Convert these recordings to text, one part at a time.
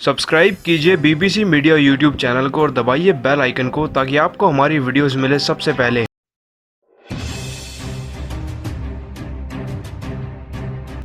Subscribe कीजिए BBC media YouTube channel को और दबाइए बेल आइकन को ताकि आपको हमारी वीडियोस मिले सबसे पहले।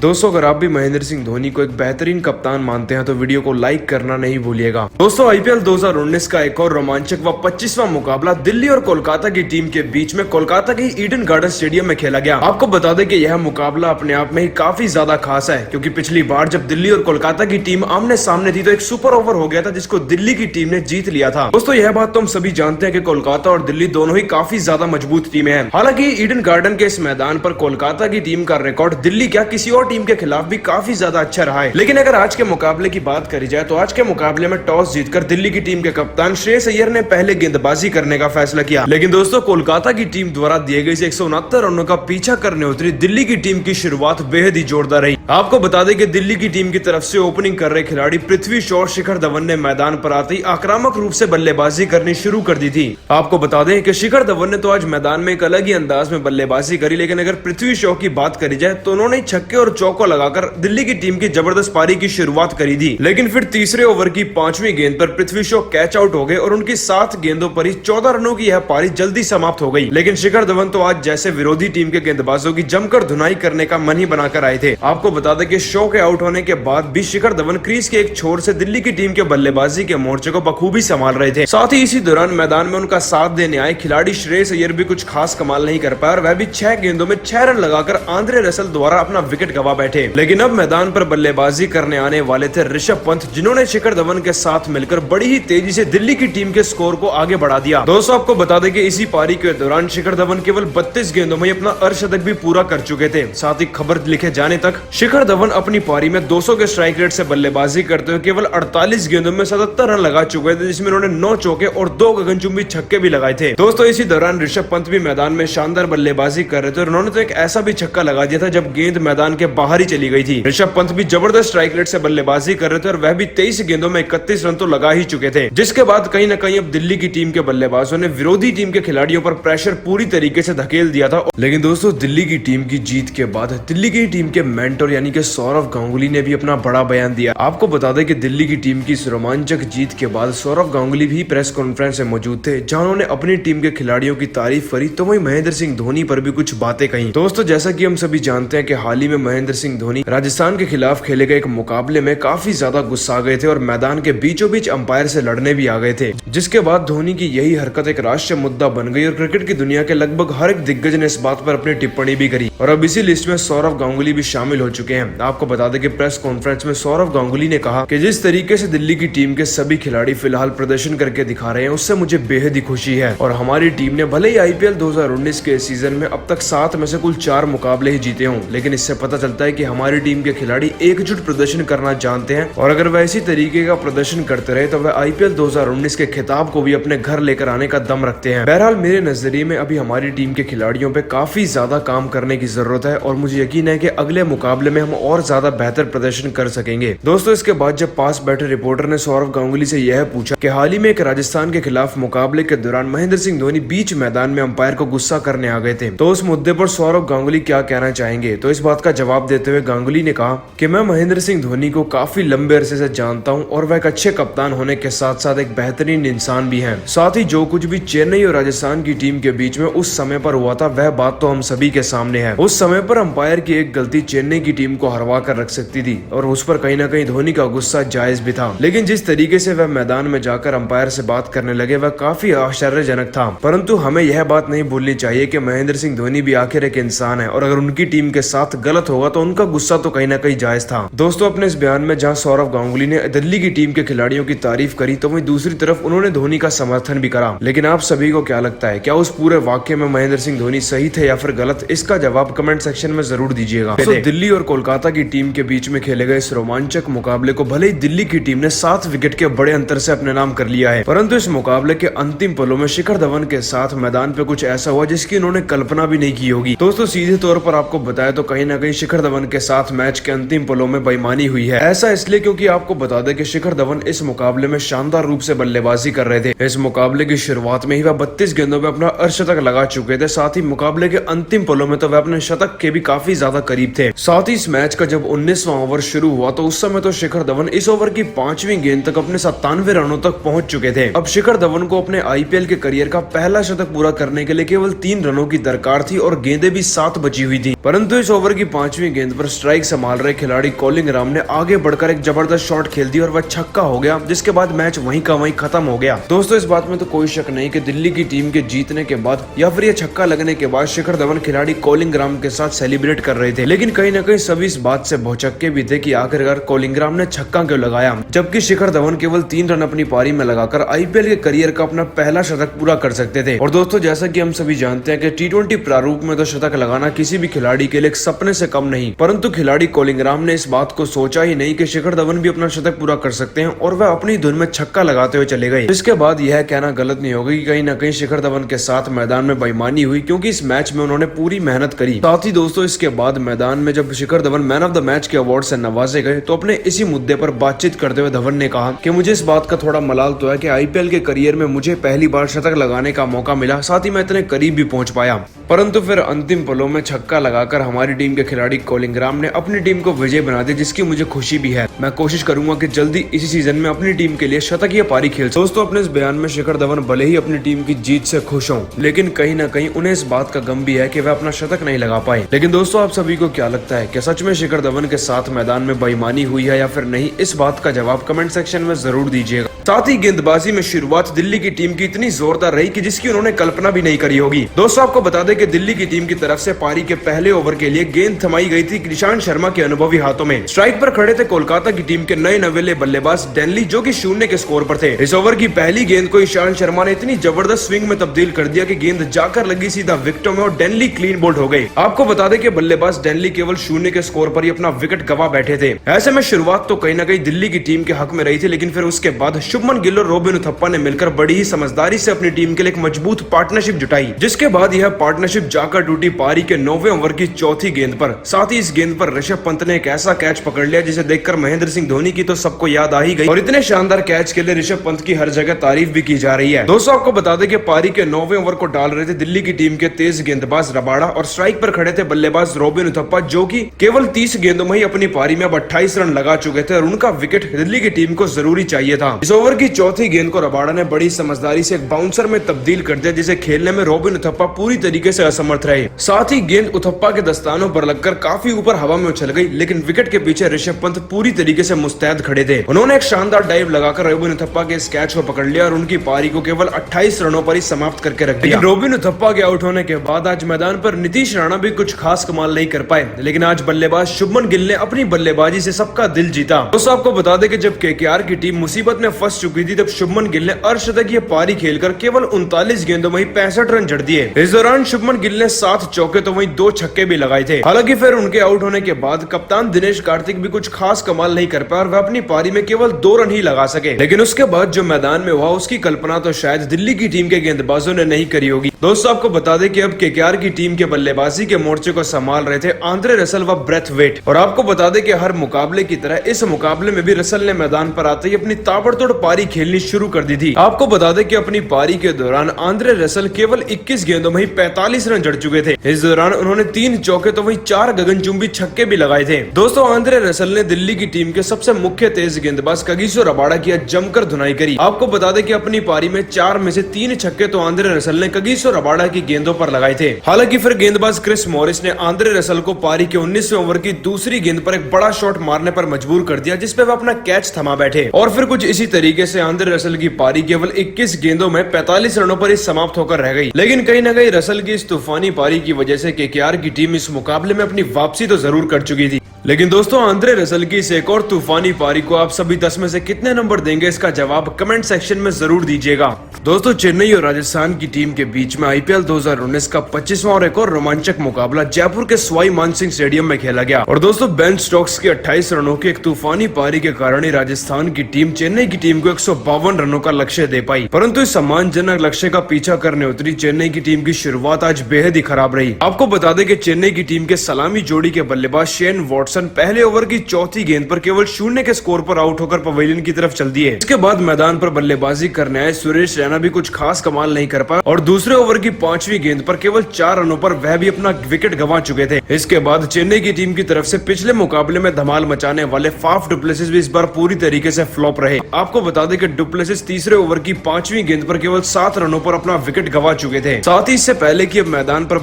दोस्तों, अगर आप भी महेंद्र सिंह धोनी को एक बेहतरीन कप्तान मानते हैं तो वीडियो को लाइक करना नहीं भूलिएगा। दोस्तों, आईपीएल 2019 का एक और रोमांचक व 25वां मुकाबला दिल्ली और कोलकाता की टीम के बीच में कोलकाता के ईडन गार्डन स्टेडियम में खेला गया। आपको बता दें कि यह मुकाबला अपने आप में ही काफी ज्यादा खास है, क्योंकि पिछली बार जब दिल्ली और कोलकाता की टीम आमने सामने थी तो एक सुपर ओवर हो गया था जिसको दिल्ली की टीम ने जीत लिया था। दोस्तों, यह बात तो हम सभी जानते हैं कि कोलकाता और दिल्ली दोनों ही काफी ज्यादा मजबूत टीमें हैं। हालांकि ईडन गार्डन के इस मैदान पर कोलकाता की टीम का रिकॉर्ड दिल्ली क्या किसी और टीम के खिलाफ भी काफी ज्यादा अच्छा रहा है। लेकिन अगर आज के मुकाबले की बात करी जाए तो आज के मुकाबले में टॉस जीतकर दिल्ली की टीम के कप्तान श्रेयस अय्यर ने पहले गेंदबाजी करने का फैसला किया। लेकिन दोस्तों, कोलकाता की टीम द्वारा दिए गए 169 रनों का पीछा करने उतरी दिल्ली की टीम की शुरुआत बेहद ही जोरदार रही। आपको बता दें कि दिल्ली की टीम की तरफ से ओपनिंग कर रहे खिलाड़ी पृथ्वी शॉ और शिखर धवन ने मैदान पर आते ही आक्रामक रूप से बल्लेबाजी करनी शुरू कर दी थी। आपको बता दें कि शिखर धवन ने तो आज मैदान में एक अलग ही अंदाज में बल्लेबाजी करी, लेकिन अगर पृथ्वी शॉ की बात करी जाए तो उन्होंने छक्के और चौको लगाकर दिल्ली की टीम की जबरदस्त पारी की शुरुआत करी थी। लेकिन फिर तीसरे ओवर की 5वीं गेंद पर पृथ्वी शॉ कैच आउट हो गए और उनकी 7 गेंदों पर ही 14 रनों की यह पारी जल्दी समाप्त हो गई। लेकिन शिखर धवन तो आज जैसे विरोधी टीम के गेंदबाजों की जमकर धुनाई करने का मन ही बनाकर आए थे। आपको बता दें कि शॉ के आउट होने के बाद भी शिखर धवन क्रीज के एक छोर से दिल्ली की टीम के बल्लेबाजी के मोर्चे को बखूबी संभाल रहे थे। साथ ही इसी दौरान मैदान में उनका साथ देने आए खिलाड़ी श्रेयस अय्यर भी कुछ खास कमाल नहीं कर पाया और वह भी 6 गेंदों में 6 रन लगाकर आंद्रे रसल द्वारा अपना विकेट गवा बैठे। लेकिन अब मैदान पर बल्लेबाजी करने आने वाले थे ऋषभ पंत, जिन्होंने शिखर धवन के साथ मिलकर बड़ी ही तेजी से दिल्ली की टीम के स्कोर को आगे बढ़ा दिया। दोस्तों, आपको बता दें कि इसी पारी के दौरान शिखर धवन केवल 32 गेंदों में अपना अर्धशतक भी पूरा कर चुके थे। साथ ही खबर लिखे जाने तक शिखर धवन अपनी पारी में 200 के स्ट्राइक रेट से बल्लेबाजी करते हुए केवल 48 गेंदों में 77 रन लगा चुके थे, जिसमें उन्होंने 9 चौके और 2 गगनचुंबी छक्के भी लगाए थे। दोस्तों, इसी दौरान ऋषभ पंत भी मैदान में शानदार बल्लेबाजी कर रहे थे और उन्होंने तो एक ऐसा भी छक्का लगा दिया था जब गेंद मैदान के बाहर ही चली गई थी। ऋषभ पंत भी जबरदस्त स्ट्राइक रेट से बल्लेबाजी कर रहे थे और वह भी 23 गेंदों में 31 रन तो लगा ही चुके थे, जिसके बाद कहीं न कहीं अब दिल्ली की टीम के बल्लेबाजों ने विरोधी टीम के खिलाड़ियों पर प्रेशर पूरी तरीके से धकेल दिया था। लेकिन दोस्तों, दिल्ली की टीम की जीत के बाद दिल्ली की टीम के मेंटर यानी कि सौरव गांगुली ने भी अपना बड़ा बयान दिया। आपको बता दें कि दिल्ली की टीम की इस रोमांचक जीत के बाद सौरव गांगुली भी प्रेस कॉन्फ्रेंस में मौजूद थे, जहां उन्होंने अपनी टीम के खिलाड़ियों की तारीफ करी तो वहीं महेंद्र सिंह धोनी पर भी कुछ बातें कही। दोस्तों, जैसा कि हम सभी जानते हैं कि हाल ही में महेंद्र सिंह धोनी राजस्थान के खिलाफ खेले गए एक मुकाबले में काफी ज्यादा गुस्सा गए थे और मैदान के बीचों बीच अंपायर से लड़ने भी आ गए थे, जिसके बाद धोनी की यही हरकत एक राष्ट्रीय मुद्दा बन गई और क्रिकेट की दुनिया के लगभग हर एक दिग्गज ने इस बात पर अपनी टिप्पणी भी करी और अब इसी लिस्ट में सौरव गांगुली भी शामिल हो चुके हैं। आपको बता दें कि प्रेस कॉन्फ्रेंस में सौरव गांगुली ने कहा कि जिस तरीके से दिल्ली की टीम के सभी खिलाड़ी फिलहाल प्रदर्शन करके दिखा रहे हैं उससे मुझे बेहद ही खुशी है और हमारी टीम ने भले ही आईपीएल 2019 के सीजन में अब तक 7 में से कुल 4 मुकाबले ही जीते हों, लेकिन इससे पता चलता है कि हमारी टीम के खिलाड़ी एकजुट प्रदर्शन करना जानते हैं और अगर वह इसी तरीके का प्रदर्शन करते रहे तो वह आईपीएल 2019 के खिताब को भी अपने घर लेकर आने का दम रखते हैं। बहरहाल, मेरे नजरिए में अभी हमारी टीम के खिलाड़ियों पे काफी ज्यादा काम करने की जरूरत है और मुझे यकीन है कि अगले मुकाबले में हम और ज्यादा बेहतर प्रदर्शन कर सकेंगे। दोस्तों, इसके बाद जब पास बैठे रिपोर्टर ने सौरव गांगुली से यह पूछा कि हाल ही में एक राजस्थान के खिलाफ मुकाबले के दौरान महेंद्र सिंह धोनी बीच मैदान में अंपायर को गुस्सा करने आ गए थे, तो उस मुद्दे पर सौरव गांगुली क्या कहना चाहेंगे। तो इस बात का जवाब देते हुए गांगुली ने कहा कि मैं महेंद्र सिंह धोनी को काफी लंबे अरसे से जानता हूं और वह एक अच्छे कप्तान होने के साथ साथ एक बेहतरीन इंसान भी हैं। साथ ही जो कुछ भी चेन्नई और राजस्थान की टीम के बीच में उस समय पर हुआ था वह बात तो हम सभी के सामने है। उस समय पर अंपायर की एक गलती चेन्नई की टीम को हरवा कर रख सकती थी और उस पर कहीं ना कहीं धोनी का गुस्सा जायज भी था, लेकिन जिस तरीके से वह मैदान में जाकर अंपायर से बात करने लगे वह काफी आश्चर्यजनक था। परंतु हमें यह बात नहीं भूलनी चाहिए कि महेंद्र सिंह धोनी भी आखिर एक इंसान है और अगर उनकी टीम के साथ गलत होगा तो उनका गुस्सा तो कहीं ना कहीं जायज था। दोस्तों, अपने इस बयान में जहां सौरव गांगुली ने दिल्ली की टीम के खिलाड़ियों की तारीफ करी तो वहीं दूसरी तरफ उन्होंने धोनी का समर्थन भी करा। लेकिन आप सभी को क्या लगता है, क्या उस पूरे वाक्य में महेंद्र सिंह धोनी सही थे या फिर गलत? इसका जवाब कमेंट सेक्शन में जरूर दीजिएगा। तो दिल्ली और कोलकाता की टीम के बीच में खेले गए इस रोमांचक मुकाबले को भले ही दिल्ली की टीम ने 7 विकेट के बड़े अंतर से अपने नाम कर लिया है, परंतु इस मुकाबले के अंतिम पलों में शिखर धवन के साथ मैदान पे कुछ ऐसा हुआ जिसकी उन्होंने कल्पना भी नहीं की होगी। दोस्तों, सीधे तौर पर आपको बताया तो कहीं ना कहीं शिखर धवन के साथ मैच के अंतिम पलों में बेईमानी हुई है। ऐसा इसलिए क्योंकि आपको बता दें कि शिखर धवन इस मुकाबले में शानदार रूप से बल्लेबाजी कर रहे थे। इस मुकाबले की शुरुआत में ही वह 32 गेंदों में अपना अर्धशतक लगा चुके थे। साथ ही मुकाबले के अंतिम पलों में तो वह अपने में शतक के भी काफी ज्यादा करीब थे। साथ ही इस मैच का जब 19वां ओवर शुरू हुआ तो उस समय तो शिखर धवन इस ओवर की 5वीं गेंद तक अपने 97 रनों तक पहुंच चुके थे। अब शिखर धवन को अपने आईपीएल के करियर का पहला शतक पूरा करने के लिए केवल 3 रनों की दरकार थी और गेंदें भी 7 बची हुई थी। परंतु इस ओवर की 5वीं गेंद पर स्ट्राइक संभाल रहे खिलाड़ी कॉलिंग राम ने आगे बढ़कर एक जबरदस्त शॉट खेल दी और वह छक्का हो गया, जिसके बाद मैच वहीं का वहीं खत्म हो गया। दोस्तों इस बात में तो कोई शक नहीं कि दिल्ली की टीम के जीतने के बाद या फिर यह छक्का लगने के बाद शिखर धवन खिलाड़ी कॉलिंग राम के साथ सेलिब्रेट कर रहे थे, लेकिन कहीं न कहीं सभी इस बात से भौचक्के भी थे कि आखिरकार कॉलिंग राम ने छक्का क्यों लगाया, जबकि शिखर धवन केवल 3 रन अपनी पारी में लगाकर आईपीएल के करियर का अपना पहला शतक पूरा कर सकते थे। और दोस्तों जैसा कि हम सभी जानते हैं कि टी20 प्रारूप में तो शतक लगाना किसी भी खिलाड़ी के लिए सपने से कम नहीं, परंतु खिलाड़ी कॉलिंग राम ने इस बात को सोचा ही नहीं कि शिखर धवन भी अपना शतक पूरा कर सकते हैं और वह अपनी धुन में छक्का लगाते हुए चले गए। इसके बाद यह कहना गलत नहीं होगा कि कहीं न कहीं शिखर धवन के साथ मैदान में बेईमानी हुई, क्योंकि इस मैच में उन्होंने पूरी मेहनत करी। साथ ही दोस्तों इसके बाद मैदान में जब Shikhar Dhawan man of the match के अवार्ड से नवाजे गए तो अपने इसी मुद्दे पर बातचीत करते हुए धवन ने कहा कि मुझे इस बात का थोड़ा मलाल तो है कि आईपीएल के करियर में मुझे पहली बार शतक लगाने का मौका मिला, साथ ही मैं इतने करीब भी पहुंच पाया, परंतु फिर अंतिम पलों में छक्का लगाकर हमारी टीम के खिलाड़ी कॉलिंग राम ने अपनी टीम को विजय बना दी, जिसकी मुझे खुशी भी है। मैं कोशिश करूंगा कि जल्दी इसी सीजन में अपनी टीम के लिए शतकीय पारी खेल। दोस्तों अपने इस बयान में शिखर धवन भले ही अपनी टीम की जीत से खुश हों, लेकिन कहीं न कहीं उन्हें इस बात का गम भी है कि वह अपना शतक नहीं लगा पाए। लेकिन दोस्तों आप सभी को क्या लगता है कि सच में शिखर धवन के साथ मैदान में बेईमानी हुई है या फिर नहीं? इस बात का जवाब कमेंट सेक्शन में जरूर दीजिएगा। साथ ही गेंदबाजी में शुरुआत दिल्ली की टीम की इतनी जोरदार रही कि जिसकी उन्होंने कल्पना भी नहीं करी होगी। दोस्तों आपको बता दें कि दिल्ली की टीम की तरफ से पारी के पहले ओवर के लिए गेंद थमाई गई थी ईशांत शर्मा के अनुभवी हाथों में। स्ट्राइक पर खड़े थे कोलकाता की टीम के नए नवेले बल्लेबाज डेनली, जो कि 0 के स्कोर पर थे। इस ओवर की पहली गेंद को ईशांत शर्मा ने इतनी जबरदस्त स्विंग में तब्दील कर दिया कि गेंद जाकर लगी सीधा विकेटों में और डेनली क्लीन बोल्ड हो गए। आपको बता दें कि बल्लेबाज डेनली केवल 0 के स्कोर पर ही अपना विकेट गवा बैठे थे। ऐसे में शुरुआत तो कहीं न कहीं दिल्ली की टीम के हक में रही थी, लेकिन फिर उसके बाद शुभमन गिल और रोबिन उथप्पा ने मिलकर बड़ी ही समझदारी से अपनी टीम के लिए एक मजबूत पार्टनरशिप जुटाई, जिसके बाद यह पार्टनरशिप जाकर टूटी पारी के 9वें ओवर की चौथी गेंद पर। साथ ही इस गेंद पर ऋषभ पंत ने एक ऐसा कैच पकड़ लिया जिसे देखकर महेंद्र सिंह धोनी की तो सबको याद आ ही गई, और इतने शानदार कैच के लिए ऋषभ पंत की हर जगह तारीफ भी की जा रही है। दोस्तों आपको बता दें कि पारी के 9वें ओवर को डाल रहे थे दिल्ली की टीम के तेज गेंदबाज रबाड़ा, और स्ट्राइक पर खड़े थे बल्लेबाज रोबिन उथप्पा, जो कि केवल 30 गेंदों में ही अपनी पारी में अब 28 रन लगा चुके थे और उनका विकेट दिल्ली की टीम को जरूरी चाहिए था। इस ओवर की चौथी गेंद को रबाड़ा ने बड़ी समझदारी से एक बाउंसर में तब्दील कर दिया, जिसे खेलने में रोबिन उथप्पा पूरी तरीके से असमर्थ रहे। साथ ही गेंद उथप्पा के दस्तानों पर लगकर काफी ऊपर हवा में उछल गई, लेकिन विकेट के पीछे ऋषभ पंत पूरी तरीके से मुस्तैद खड़े थे। उन्होंने एक शानदार डाइव लगाकर रोबिन उथप्पा के इस कैच को पकड़ लिया और उनकी पारी को केवल 28 रनों पर ही समाप्त करके रख दिया। रोबिन उथप्पा के आउट होने के बाद आज मैदान पर नीतीश राणा भी कुछ खास कमाल नहीं कर पाए, लेकिन आज बल्लेबाज शुभमन गिल ने अपनी बल्लेबाजी से सबका दिल जीता। दोस्तों आपको बता दें कि जब केकेआर की टीम मुसीबत में फंस चुकी थी, तब शुभमन गिल ने अर्धशतकीय पारी खेलकर केवल 39 गेंदों में ही 65 रन जड़ दिए। इस दौरान शुभमन गिल ने 7 चौके तो वहीं 2 छक्के भी लगाए थे। हालांकि फिर उनके आउट होने के बाद कप्तान दिनेश कार्तिक भी कुछ खास कमाल नहीं कर पाया और वह अपनी पारी में केवल 2 रन ही लगा सके, लेकिन उसके बाद जो मैदान में हुआ उसकी कल्पना तो शायद दिल्ली की टीम के गेंदबाजों ने नहीं करी होगी। दोस्तों आपको बता दें कि अब केकेआर की टीम के बल्लेबाजी के मोर्चे को संभाल रहे थे आंद्रे रसल व ब्रेथवेट, और आपको बता दें कि हर मुकाबले की तरह इस मुकाबले में भी रसल ने मैदान पर आते ही अपनी ताबड़तोड़ पारी खेलनी शुरू कर दी थी। आपको बता दें कि अपनी पारी के दौरान आंद्रे रसल केवल 21 गेंदों में ही 45 रन जड़ चुके थे। इस दौरान उन्होंने 3 चौके तो वहीं 4 गगनचुंबी छक्के भी लगाए थे। दोस्तों आंद्रे रसल ने दिल्ली की टीम के सबसे मुख्य तेज गेंदबाज कगिसो रबाड़ा की जमकर धुनाई करी। आपको बता दें कि अपनी पारी में 4 में से 3 छक्के तो आंद्रे रसल ने कगिसो रबाड़ा की गेंदों पर लगाए थे। हालांकि फिर गेंदबाज क्रिस मॉरिस ने आंद्रे रसल को पारी के 19वें ओवर की दूसरी गेंद पर एक बड़ा शॉट मारने पर मजबूर कर दिया, जिसपे वह अपना कैच थमा बैठे, और फिर कुछ इसी तरीके से आंद्रे रसल की पारी केवल 21 गेंदों में 45 रनों पर ही समाप्त होकर रह गई। लेकिन कहीं न कहीं रसल की इस तूफानी पारी की वजह से केकेआर की टीम इस मुकाबले में अपनी वापसी तो जरूर कर चुकी थी। लेकिन दोस्तों आंद्रे रसल की इस एक और तूफानी पारी को आप सभी 10 में से कितने नंबर देंगे, इसका जवाब कमेंट सेक्शन में जरूर दीजिएगा। दोस्तों चेन्नई और राजस्थान की टीम के बीच में आईपीएल 2019 का 25वां और एक और रोमांचक मुकाबला जयपुर के सवाई मानसिंह स्टेडियम में खेला गया। और दोस्तों बेन स्टोक्स के 28 रनों की एक तूफानी पारी के कारण ही राजस्थान की टीम चेन्नई की टीम को 152 रनों का लक्ष्य दे पाई, परंतु इस सम्मानजनक लक्ष्य का पीछा करने उतरी चेन्नई की टीम की शुरुआत आज बेहद ही खराब रही। आपको बता दें कि चेन्नई की टीम के सलामी जोड़ी के बल्लेबाज शेन वॉटसन पहले ओवर की चौथी गेंद पर केवल 0 के स्कोर पर आउट होकर पवेलियन की तरफ चल दिए। इसके बाद मैदान पर बल्लेबाजी करने आए सुरेश रैना रैना भी कुछ खास कमाल नहीं कर पाया और दूसरे ओवर की 5वीं गेंद पर केवल 4 रनों पर वह भी अपना विकेट गंवा चुके थे। इसके बाद चेन्नई की टीम की तरफ से पिछले मुकाबले में धमाल मचाने वाले फाफ डुप्लेसिस भी इस बार पूरी तरीके से फ्लॉप रहे। आपको बता दें कि डुप्लेसिस तीसरे ओवर की 5वीं गेंद पर केवल 7 रनों पर अपना विकेट गंवा चुके थे। साथ ही इससे पहले कि अब मैदान पर